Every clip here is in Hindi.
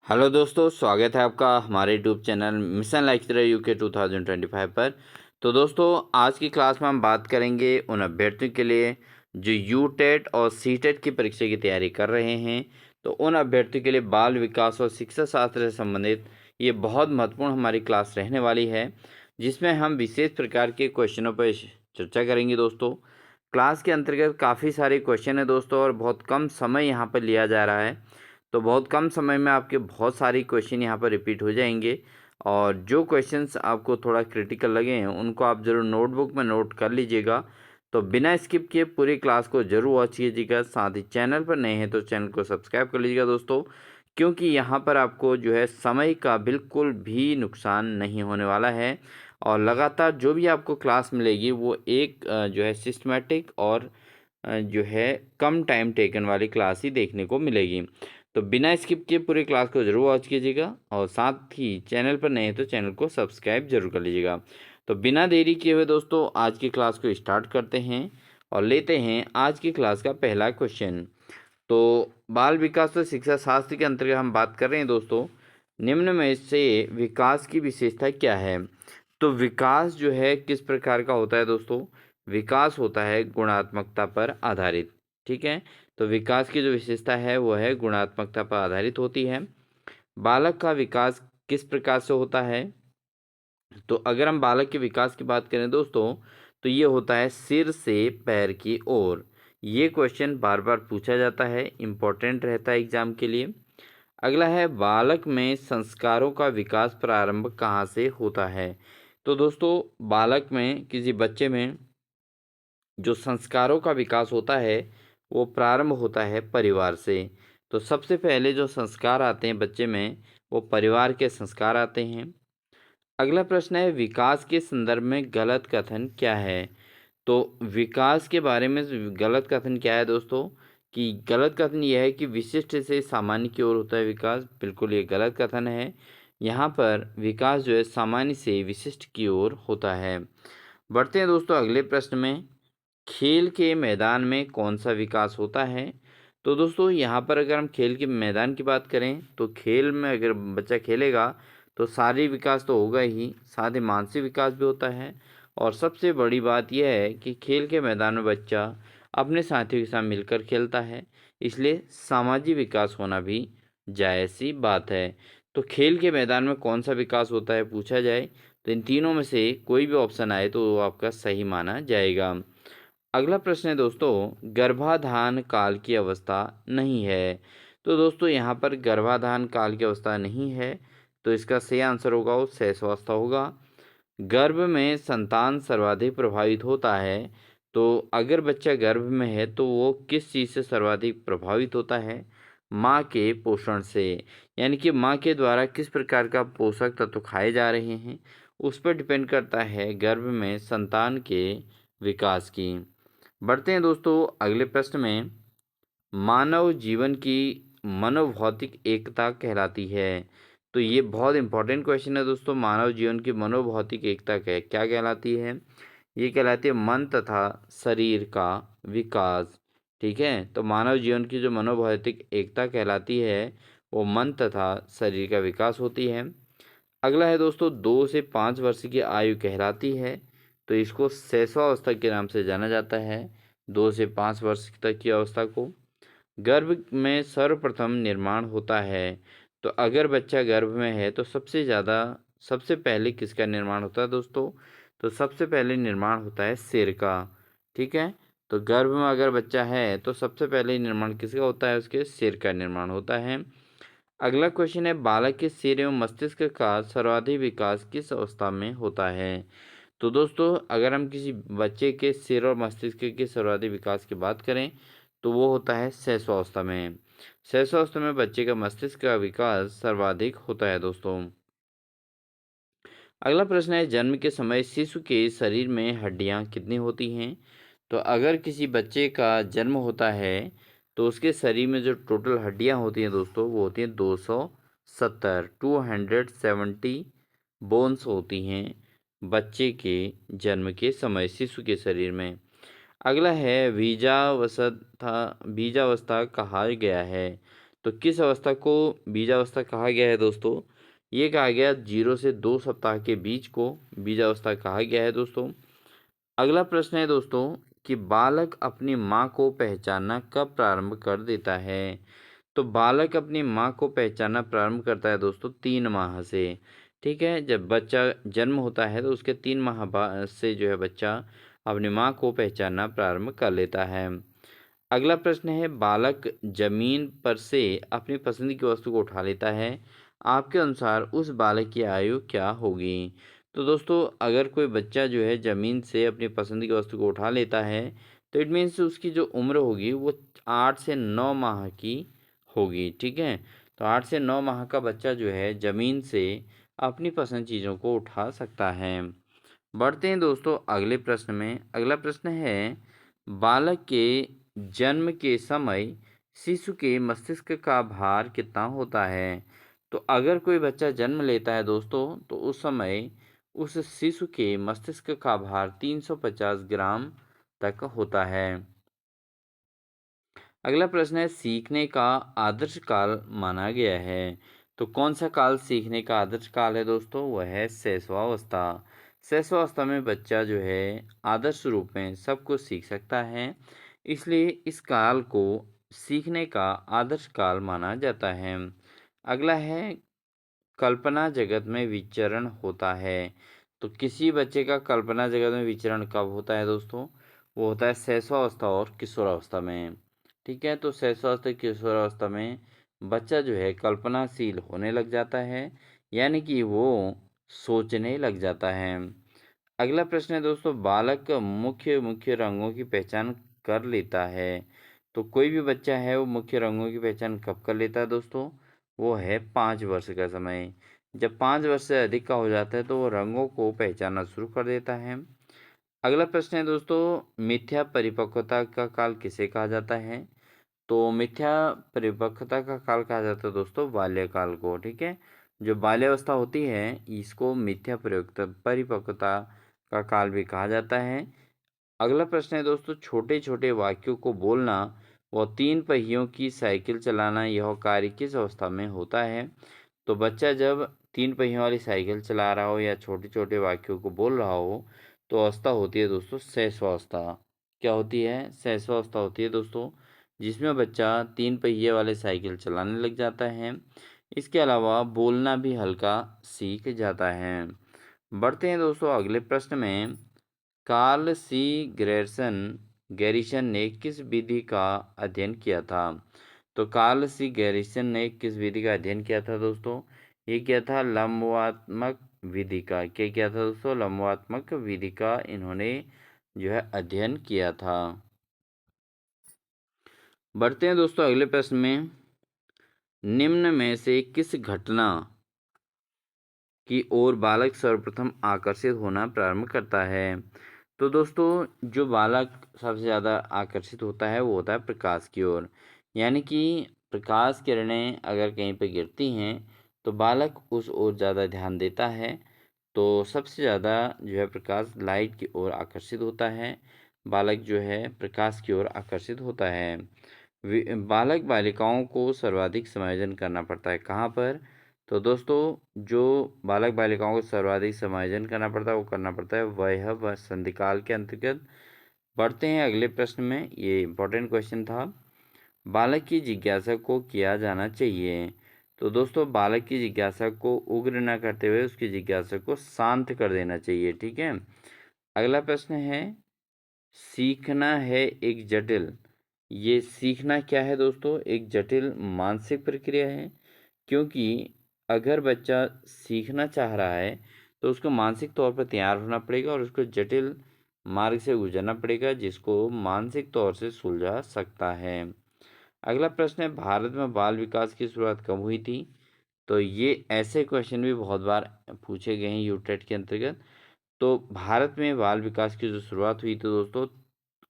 हेलो दोस्तों, स्वागत है आपका हमारे YouTube channel mission lecturer UK 2025 पर। तो दोस्तों, आज की क्लास में हम बात करेंगे उन अभ्यर्थियों के लिए जो यू टेट और सी टेट की परीक्षा की तैयारी कर रहे हैं। तो उन अभ्यर्थियों के लिए बाल विकास और शिक्षा शास्त्र से संबंधित ये बहुत महत्वपूर्ण हमारी क्लास रहने वाली है, जिसमें हम विशेष प्रकार के क्वेश्चनों पर चर्चा करेंगे। दोस्तों, क्लास के अंतर्गत काफ़ी सारे क्वेश्चन है दोस्तों, और बहुत कम समय यहाँ पर लिया जा रहा है। तो बहुत कम समय में आपके बहुत सारी क्वेश्चन यहाँ पर रिपीट हो जाएंगे, और जो क्वेश्चंस आपको थोड़ा क्रिटिकल लगे हैं उनको आप ज़रूर नोटबुक में नोट कर लीजिएगा। तो बिना स्किप किए पूरी क्लास को जरूर वॉच कीजिएगा। साथ ही चैनल पर नए हैं तो चैनल को सब्सक्राइब कर लीजिएगा दोस्तों, क्योंकि यहाँ पर आपको जो है समय का बिल्कुल भी नुकसान नहीं होने वाला है। और लगातार जो भी आपको क्लास मिलेगी वो एक जो है सिस्टमेटिक और जो है कम टाइम टेकन वाली क्लास ही देखने को मिलेगी। तो बिना स्किप किए पूरी क्लास को जरूर वॉच कीजिएगा, और साथ ही चैनल पर नए हैं तो चैनल को सब्सक्राइब जरूर कर लीजिएगा। तो बिना देरी किए हुए दोस्तों, आज की क्लास को स्टार्ट करते हैं और लेते हैं आज की क्लास का पहला क्वेश्चन। तो बाल विकास और शिक्षा शास्त्र के अंतर्गत हम बात कर रहे हैं दोस्तों, निम्न में से विकास की विशेषता क्या है। तो विकास जो है किस प्रकार का होता है दोस्तों, विकास होता है गुणात्मकता पर आधारित। ठीक है, तो विकास की जो विशेषता है वो है गुणात्मकता पर आधारित होती है। बालक का विकास किस प्रकार से होता है, तो अगर हम बालक के विकास की बात करें दोस्तों, तो ये होता है सिर से पैर की ओर। ये क्वेश्चन बार बार पूछा जाता है, इम्पोर्टेंट रहता है एग्जाम के लिए। अगला है बालक में संस्कारों का विकास प्रारंभ कहाँ से होता है। तो दोस्तों, बालक में किसी बच्चे में जो संस्कारों का विकास होता है वो प्रारंभ होता है परिवार से। तो सबसे पहले जो संस्कार आते हैं बच्चे में वो परिवार के संस्कार आते हैं। अगला प्रश्न है विकास के संदर्भ में गलत कथन क्या है। तो विकास के बारे में गलत कथन क्या है दोस्तों, कि गलत कथन यह है कि विशिष्ट से सामान्य की ओर होता है विकास। बिल्कुल ये गलत कथन है। यहाँ पर विकास जो है सामान्य से विशिष्ट की ओर होता है। बढ़ते हैं दोस्तों अगले प्रश्न में, खेल के मैदान में कौन सा विकास होता है। तो दोस्तों, यहाँ पर अगर हम खेल के मैदान की बात करें तो खेल में अगर बच्चा खेलेगा तो शारीरिक विकास तो होगा ही, साथ ही मानसिक विकास भी होता है। और सबसे बड़ी बात यह है कि खेल के मैदान में बच्चा अपने साथियों के साथ मिलकर खेलता है, इसलिए सामाजिक विकास होना भी जायज़ सी बात है। तो खेल के मैदान में कौन सा विकास होता है पूछा जाए तो इन तीनों में से कोई भी ऑप्शन आए तो वो आपका सही माना जाएगा। अगला प्रश्न है दोस्तों, गर्भाधान काल की अवस्था नहीं है। तो दोस्तों, यहाँ पर गर्भाधान काल की अवस्था नहीं है, तो इसका सही आंसर होगा वो शैशवावस्था होगा। गर्भ में संतान सर्वाधिक प्रभावित होता है। तो अगर बच्चा गर्भ में है तो वो किस चीज़ से सर्वाधिक प्रभावित होता है, माँ के पोषण से। यानी कि माँ के द्वारा किस प्रकार का पोषक तत्व खाए जा रहे हैं उस पर डिपेंड करता है गर्भ में संतान के विकास की। बढ़ते हैं दोस्तों अगले प्रश्न में, मानव जीवन की मनोभौतिक एकता कहलाती है। तो ये बहुत इंपॉर्टेंट क्वेश्चन है दोस्तों, मानव जीवन की मनोभौतिक एकता क्या कहलाती है। ये कहलाती है मन तथा शरीर का विकास। ठीक है, तो मानव जीवन की जो मनोभौतिक एकता कहलाती है वो मन तथा शरीर का विकास होती है। अगला है दोस्तों, 2 से 5 वर्ष की आयु कहलाती है। तो इसको शैशवावस्था के नाम से जाना जाता है, 2 से 5 वर्ष तक की अवस्था को। गर्भ में सर्वप्रथम निर्माण होता है। तो अगर बच्चा गर्भ में है तो सबसे पहले किसका निर्माण होता है दोस्तों, तो सबसे पहले निर्माण होता है सिर का। ठीक है, तो गर्भ में अगर बच्चा है तो सबसे पहले निर्माण किसका होता है, उसके सिर का निर्माण होता है। अगला क्वेश्चन है बालक के सिर एवं मस्तिष्क का सर्वाधिक विकास किस अवस्था में होता है। तो दोस्तों, अगर हम किसी बच्चे के सिर और मस्तिष्क के सर्वाधिक विकास की बात करें तो वो होता है शैशवावस्था में। शैशवावस्था में बच्चे का मस्तिष्क का विकास सर्वाधिक होता है दोस्तों। अगला प्रश्न है जन्म के समय शिशु के शरीर में हड्डियां कितनी होती हैं। तो अगर किसी बच्चे का जन्म होता है तो उसके शरीर में जो टोटल हड्डियां होती हैं दोस्तों वो होती हैं 270 बोन्स होती हैं बच्चे के जन्म के समय शिशु के शरीर में। अगला है बीजावस्था कहा गया है। तो किस अवस्था को बीजावस्था कहा गया है दोस्तों? ये कहा गया 0 से 2 सप्ताह के बीच को बीजावस्था कहा गया है दोस्तों। अगला प्रश्न है दोस्तों कि बालक अपनी माँ को पहचानना कब प्रारंभ कर देता है? तो बालक अपनी माँ को पहचानना प्रारंभ करता है दोस्तों 3 माह से। ठीक है, जब बच्चा जन्म होता है तो उसके 3 माह से जो है बच्चा अपनी माँ को पहचानना प्रारंभ कर लेता है। अगला प्रश्न है बालक जमीन पर से अपनी पसंद की वस्तु को उठा लेता है, आपके अनुसार उस बालक की आयु क्या होगी? तो दोस्तों अगर कोई बच्चा जो है ज़मीन से अपनी पसंद की वस्तु को उठा लेता है तो इट मीन्स उसकी जो उम्र होगी वो 8 से 9 माह की होगी। ठीक है, तो 8 से 9 माह का बच्चा जो है ज़मीन से अपनी पसंद चीज़ों को उठा सकता है। बढ़ते हैं दोस्तों अगले प्रश्न में। अगला प्रश्न है बालक के जन्म के समय शिशु के मस्तिष्क का भार कितना होता है? तो अगर कोई बच्चा जन्म लेता है दोस्तों तो उस समय उस शिशु के मस्तिष्क का भार 350 ग्राम तक होता है। अगला प्रश्न है सीखने का आदर्श काल माना गया है। तो कौन सा काल सीखने का आदर्श काल है दोस्तों? वह है शैशवावस्था। शैशवावस्था में बच्चा जो है आदर्श रूप में सब कुछ सीख सकता है, इसलिए इस काल को सीखने का आदर्श काल माना जाता है। अगला है कल्पना जगत में विचरण होता है। तो किसी बच्चे का कल्पना जगत में विचरण कब होता है दोस्तों? वो होता है शैशवावस्था और किशोरावस्था में। ठीक है, तो शैशवावस्था किशोरावस्था में बच्चा जो है कल्पनाशील होने लग जाता है, यानी कि वो सोचने लग जाता है। अगला प्रश्न है दोस्तों बालक मुख्य मुख्य रंगों की पहचान कर लेता है। तो कोई भी बच्चा है वो मुख्य रंगों की पहचान कब कर लेता है दोस्तों? वो है 5 वर्ष का समय। जब 5 वर्ष से अधिक का हो जाता है तो वो रंगों को पहचानना शुरू कर देता है। अगला प्रश्न है दोस्तों मिथ्या परिपक्वता का काल किसे कहा जाता है? तो मिथ्या परिपक्वता का काल कहा जाता है दोस्तों बाल्यकाल को। ठीक है, जो बाल्यावस्था होती है इसको मिथ्या परिपक्वता का काल भी कहा जाता है। अगला प्रश्न है दोस्तों छोटे छोटे वाक्यों को बोलना व 3 पहियों की साइकिल चलाना यह कार्य किस अवस्था में होता है? तो बच्चा जब 3 पहियों वाली साइकिल चला रहा हो या छोटे छोटे वाक्यों को बोल रहा हो तो अवस्था होती है दोस्तों शैशवावस्था। क्या होती है? शैशवावस्था होती है दोस्तों, जिसमें बच्चा 3 पहिए वाले साइकिल चलाने लग जाता है। इसके अलावा बोलना भी हल्का सीख जाता है। बढ़ते हैं दोस्तों अगले प्रश्न में। कार्ल सी गैरिसन ने किस विधि का अध्ययन किया था? तो कार्ल सी गैरिसन ने किस विधि का अध्ययन किया था दोस्तों? ये किया था लंबवात्मक विधि का। क्या किया था दोस्तों? लंबवात्मक विधि का इन्होंने जो है अध्ययन किया था। बढ़ते हैं दोस्तों अगले प्रश्न में। निम्न में से किस घटना की ओर बालक सर्वप्रथम आकर्षित होना प्रारंभ करता है? तो दोस्तों जो बालक सबसे ज़्यादा आकर्षित होता है वो होता है प्रकाश की ओर। यानी कि प्रकाश किरणें अगर कहीं पर गिरती हैं तो बालक उस ओर ज़्यादा ध्यान देता है। तो सबसे ज़्यादा जो है प्रकाश लाइट की ओर आकर्षित होता है, बालक जो है प्रकाश की ओर आकर्षित होता है। बालक बालिकाओं को सर्वाधिक समायोजन करना पड़ता है कहाँ पर? तो दोस्तों जो बालक बालिकाओं को सर्वाधिक समायोजन करना पड़ता है वो करना पड़ता है वह संधिकाल के अंतर्गत। बढ़ते हैं अगले प्रश्न में। ये इंपॉर्टेंट क्वेश्चन था। बालक की जिज्ञासा को किया जाना चाहिए। तो दोस्तों बालक की जिज्ञासा को उग्र न करते हुए उसकी जिज्ञासा को शांत कर देना चाहिए। ठीक है, अगला प्रश्न है सीखना है एक जटिल। ये सीखना क्या है दोस्तों? एक जटिल मानसिक प्रक्रिया है, क्योंकि अगर बच्चा सीखना चाह रहा है तो उसको मानसिक तौर पर तैयार होना पड़ेगा और उसको जटिल मार्ग से गुजरना पड़ेगा जिसको मानसिक तौर से सुलझा सकता है। अगला प्रश्न है भारत में बाल विकास की शुरुआत कब हुई थी? तो ये ऐसे क्वेश्चन भी बहुत बार पूछे गए हैं यूटेट के अंतर्गत। तो भारत में बाल विकास की जो शुरुआत हुई थी दोस्तों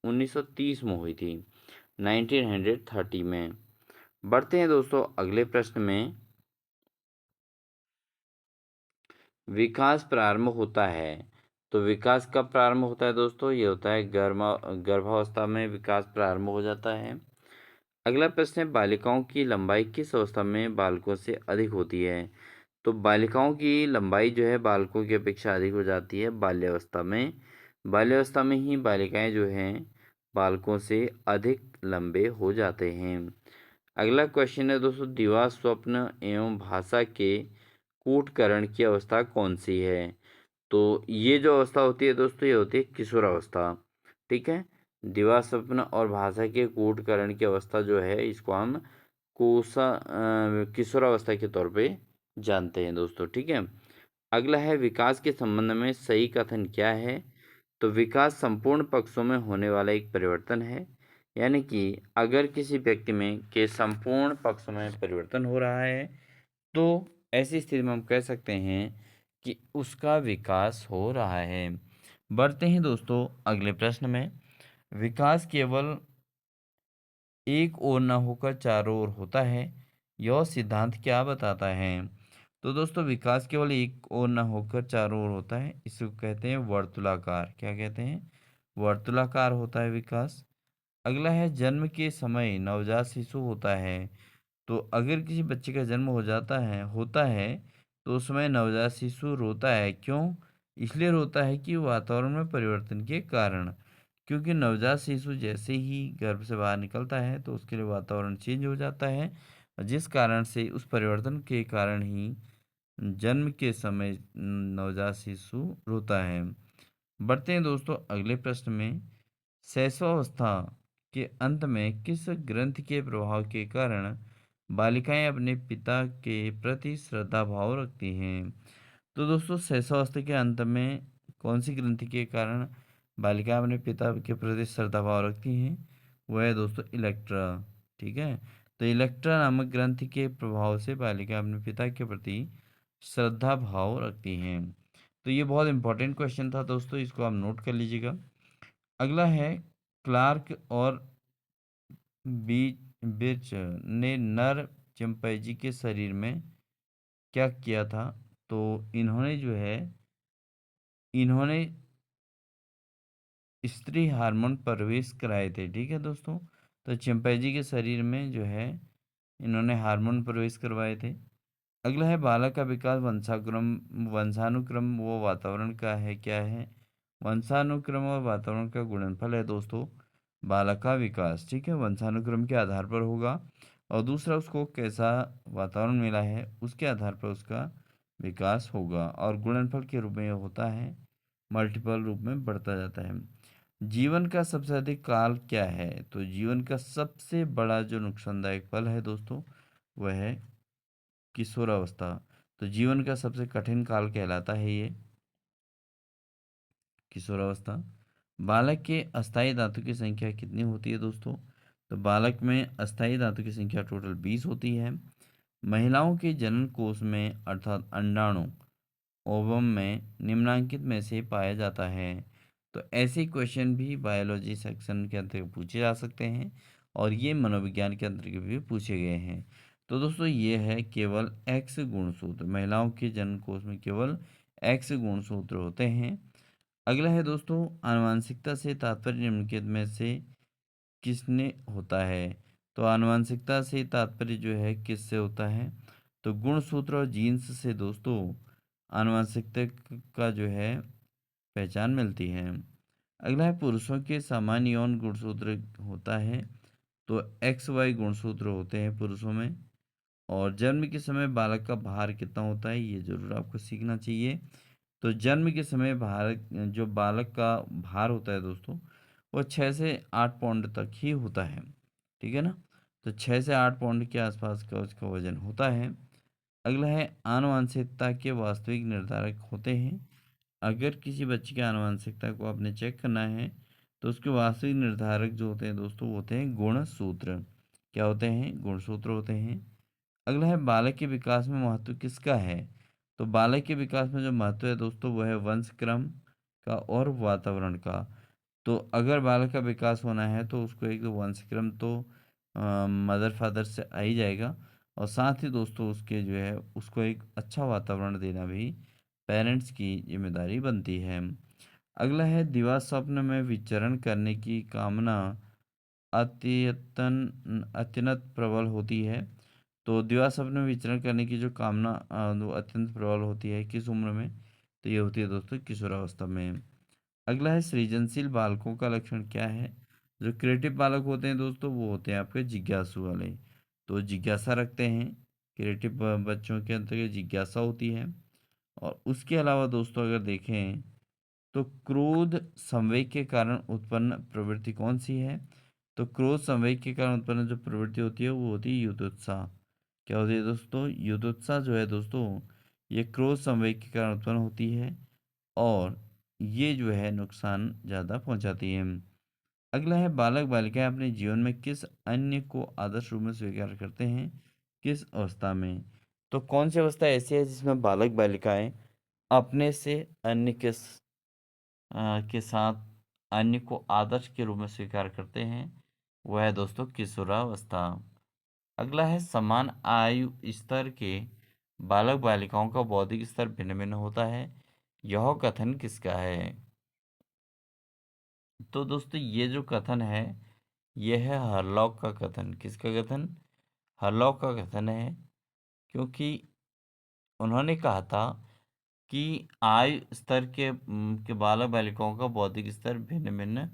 1930 में हुई थी, 1930 में। बढ़ते हैं दोस्तों अगले प्रश्न में। विकास प्रारंभ होता है। तो विकास कब प्रारंभ होता है दोस्तों? ये होता है गर्भावस्था में विकास प्रारंभ हो जाता है। अगला प्रश्न है, बालिकाओं की लंबाई किस अवस्था में बालकों से अधिक होती है? तो बालिकाओं की लंबाई जो है बालकों की अपेक्षा अधिक हो जाती है बाल्यावस्था में। बाल्यावस्था में ही बालिकाएं जो हैं बालकों से अधिक लंबे हो जाते हैं। अगला क्वेश्चन है दोस्तों, दिवा स्वप्न एवं भाषा के कूटकरण की अवस्था कौन सी है? तो ये जो अवस्था होती है दोस्तों, ये होती है किशोरावस्था। ठीक है। दिवा स्वप्न और भाषा के कूटकरण की अवस्था जो है, इसको हम किशोरावस्था के तौर पे जानते हैं दोस्तों। ठीक है। अगला है, विकास के संबंध में सही कथन क्या है? तो विकास संपूर्ण पक्षों में होने वाला एक परिवर्तन है। यानी कि अगर किसी व्यक्ति में के संपूर्ण पक्षों में परिवर्तन हो रहा है, तो ऐसी स्थिति में हम कह सकते हैं कि उसका विकास हो रहा है। बढ़ते हैं दोस्तों अगले प्रश्न में। विकास केवल एक ओर न होकर चारों ओर होता है, यह सिद्धांत क्या बताता है? तो दोस्तों, विकास केवल एक ओर न होकर चारों ओर होता है, इसको कहते हैं वर्तुलाकार। क्या कहते हैं? वर्तुलाकार होता है विकास। अगला है, जन्म के समय नवजात शिशु होता है। तो अगर किसी बच्चे का जन्म हो जाता है होता है तो उस समय नवजात शिशु रोता है। क्यों? इसलिए रोता है कि वातावरण में परिवर्तन के कारण। क्योंकि नवजात शिशु जैसे ही गर्भ से बाहर निकलता है तो उसके लिए वातावरण चेंज हो जाता है, जिस कारण से उस परिवर्तन के कारण ही जन्म के समय नवजात शिशु रोता है। बढ़ते हैं दोस्तों अगले प्रश्न में। शैशवावस्था के अंत में किस ग्रंथ के प्रभाव के कारण बालिकाएं अपने पिता के प्रति श्रद्धा भाव रखती हैं? तो दोस्तों, शैशवावस्था के अंत में कौन सी ग्रंथि के कारण बालिकाएं अपने पिता के प्रति श्रद्धा भाव रखती हैं? वह है दोस्तों इलेक्ट्रा। ठीक है। तो इलेक्ट्रा नामक ग्रंथि के प्रभाव से बालिकाएं अपने पिता के प्रति श्रद्धा भाव रखती हैं। तो ये बहुत इंपॉर्टेंट क्वेश्चन था दोस्तों, इसको आप नोट कर लीजिएगा। अगला है, क्लार्क और बिर्च ने नर चिंपैंजी के शरीर में क्या किया था? तो इन्होंने जो है इन्होंने स्त्री हार्मोन प्रवेश कराए थे। ठीक है दोस्तों। तो चिंपैंजी के शरीर में जो है इन्होंने हार्मोन प्रवेश करवाए थे। अगला है, बालक का विकास वंशानुक्रम वो वातावरण का है क्या है? वंशानुक्रम और वातावरण का गुणनफल है दोस्तों बालक का विकास। ठीक है। वंशानुक्रम के आधार पर होगा और दूसरा उसको कैसा वातावरण मिला है उसके आधार पर उसका विकास होगा, और गुणनफल के रूप में यह होता है, मल्टीपल रूप में बढ़ता जाता है। जीवन का सबसे अधिक काल क्या है? तो जीवन का सबसे बड़ा जो नुकसानदायक पल है दोस्तों, वह है किशोरावस्था। तो जीवन का सबसे कठिन काल कहलाता है ये किशोरावस्था। बालक के अस्थायी दांतों की संख्या कितनी होती है दोस्तों? तो बालक में अस्थायी दांतों की संख्या टोटल 20 होती है। महिलाओं के जनन कोष में अर्थात अंडाणु ओवम में निम्नांकित में से पाया जाता है। तो ऐसे क्वेश्चन भी बायोलॉजी सेक्शन के अंतर्गत पूछे जा सकते हैं और ये मनोविज्ञान के अंतर्गत भी पूछे गए हैं। तो दोस्तों, ये है केवल एक्स गुणसूत्र। महिलाओं के जनन कोष में केवल एक्स गुणसूत्र होते हैं। अगला है दोस्तों, आनुवंशिकता से तात्पर्य निम्नलिखित में से किसने होता है? तो आनुवंशिकता से तात्पर्य जो है किससे होता है? तो गुणसूत्र और जीन्स से दोस्तों आनुवंशिकता का जो है पहचान मिलती है। अगला है, पुरुषों के सामान्य यौन गुणसूत्र होता है। तो एक्स वाई गुणसूत्र होते हैं पुरुषों में। और जन्म के समय बालक का भार कितना होता है, ये जरूर आपको सीखना चाहिए। तो जन्म के समय जो बालक का भार होता है दोस्तों, वो 6 से 8 पाउंड तक ही होता है। ठीक है ना। तो 6 से 8 पाउंड के आसपास का उसका वजन होता है। अगला है, आनुवंशिकता के वास्तविक निर्धारक होते हैं। अगर किसी बच्चे की आनुवंशिकता को आपने चेक करना है तो उसके वास्तविक निर्धारक जो होते हैं दोस्तों, वो होते हैं गुणसूत्र। क्या होते हैं? गुणसूत्र होते हैं। अगला है, बालक के विकास में महत्व किसका है? तो बालक के विकास में जो महत्व है दोस्तों, वो है वंशक्रम का और वातावरण का। तो अगर बालक का विकास होना है तो उसको एक तो वंशक्रम तो मदर फादर से आ ही जाएगा, और साथ ही दोस्तों उसके जो है उसको एक अच्छा वातावरण देना भी पेरेंट्स की जिम्मेदारी बनती है। अगला है, दिवा स्वप्न में विचरण करने की कामना अत्यंत प्रबल होती है। तो द्विवार्षिक में विचरण करने की जो कामना वो अत्यंत प्रबल होती है किस उम्र में? तो ये होती है दोस्तों किशोरावस्था में। अगला है सृजनशील बालकों का लक्षण क्या है? जो क्रिएटिव बालक होते हैं दोस्तों वो होते हैं आपके जिज्ञासु वाले। तो जिज्ञासा रखते हैं। क्रिएटिव बच्चों के अंदर जिज्ञासा होती है। और उसके अलावा दोस्तों अगर देखें तो क्रोध संवेग के कारण उत्पन्न प्रवृत्ति कौन सी है? तो क्रोध संवेग के कारण उत्पन्न जो प्रवृत्ति होती है वो होती है युद्धोत्साह। क्या होती है दोस्तों? युद्धोत्साह जो है दोस्तों ये क्रोध संवेग के कारण उत्पन्न होती है। और ये जो है नुकसान ज़्यादा पहुंचाती है। अगला है बालक बालिकाएं अपने जीवन में किस अन्य को आदर्श रूप में स्वीकार करते हैं? किस अवस्था में? तो कौन सी अवस्था ऐसी है जिसमें बालक बालिकाएं अपने से अन्य के साथ अन्य को आदर्श के रूप में स्वीकार करते हैं? वह है दोस्तों किशोरावस्था। अगला है समान आयु स्तर के बालक बालिकाओं का बौद्धिक स्तर भिन्न भिन्न होता है। यह कथन किसका है? तो दोस्तों ये जो कथन है यह है हरलॉक का कथन। किसका कथन? हरलॉक का कथन है। क्योंकि उन्होंने कहा था कि आयु स्तर के बालक बालिकाओं का बौद्धिक स्तर भिन्न भिन्न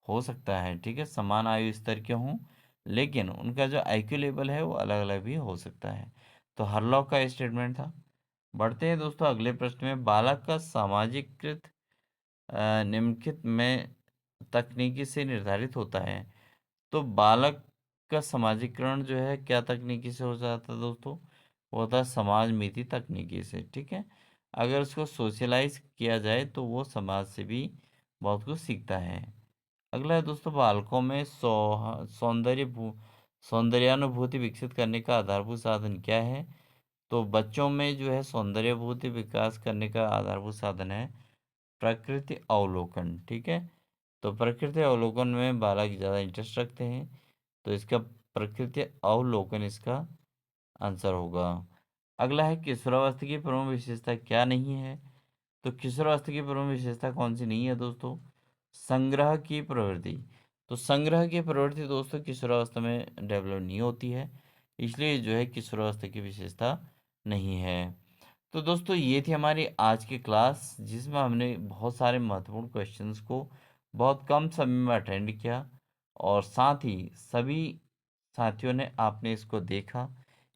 हो सकता है। ठीक है, समान आयु स्तर के हों लेकिन उनका जो आईक्यू लेवल है वो अलग अलग भी हो सकता है। तो हरलॉक का स्टेटमेंट था। बढ़ते हैं दोस्तों अगले प्रश्न में। बालक का सामाजिकृत निम्नलिखित में तकनीकी से निर्धारित होता है। तो बालक का समाजीकरण जो है क्या तकनीकी से हो जाता है दोस्तों? वो होता है समाज मीति तकनीकी से। ठीक है, अगर उसको सोशलाइज किया जाए तो वो समाज से भी बहुत कुछ सीखता है। अगला है दोस्तों बालकों में सौंदर्यानुभूति विकसित करने का आधारभूत साधन क्या है? तो बच्चों में जो है सौंदर्यभूति विकास करने का आधारभूत साधन है प्रकृति अवलोकन। ठीक है, तो प्रकृति अवलोकन में बालक ज़्यादा इंटरेस्ट रखते हैं। तो इसका प्रकृति अवलोकन इसका आंसर होगा। अगला है किशोरावस्था की प्रमुख विशेषता क्या नहीं है? तो किशोरावस्था की प्रमुख विशेषता कौन सी नहीं है दोस्तों? संग्रह की प्रवृत्ति। तो संग्रह की प्रवृत्ति दोस्तों किशोरावस्था में डेवलप नहीं होती है, इसलिए जो है किशोरावस्था की विशेषता नहीं है। तो दोस्तों ये थी हमारी आज की क्लास जिसमें हमने बहुत सारे महत्वपूर्ण क्वेश्चंस को बहुत कम समय में अटेंड किया और साथ ही सभी साथियों ने आपने इसको देखा,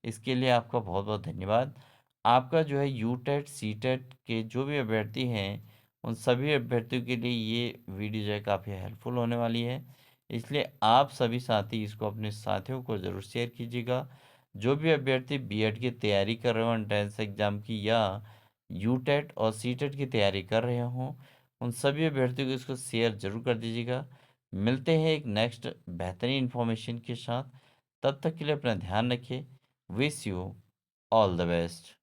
इसके लिए आपका बहुत बहुत धन्यवाद। आपका जो है यू टेट सी टेट के जो भी अभ्यर्थी हैं उन सभी अभ्यर्थियों के लिए ये वीडियो जो है काफ़ी हेल्पफुल होने वाली है। इसलिए आप सभी साथी इसको अपने साथियों को ज़रूर शेयर कीजिएगा। जो भी अभ्यर्थी बीएड की तैयारी कर रहे हो एंट्रेंस एग्ज़ाम की या यूटेट और सीटेट की तैयारी कर रहे हों उन सभी अभ्यर्थियों को इसको शेयर जरूर कर दीजिएगा। मिलते हैं एक नेक्स्ट बेहतरीन इन्फॉर्मेशन के साथ। तब तक के लिए अपना ध्यान रखिए। Wish you all the best.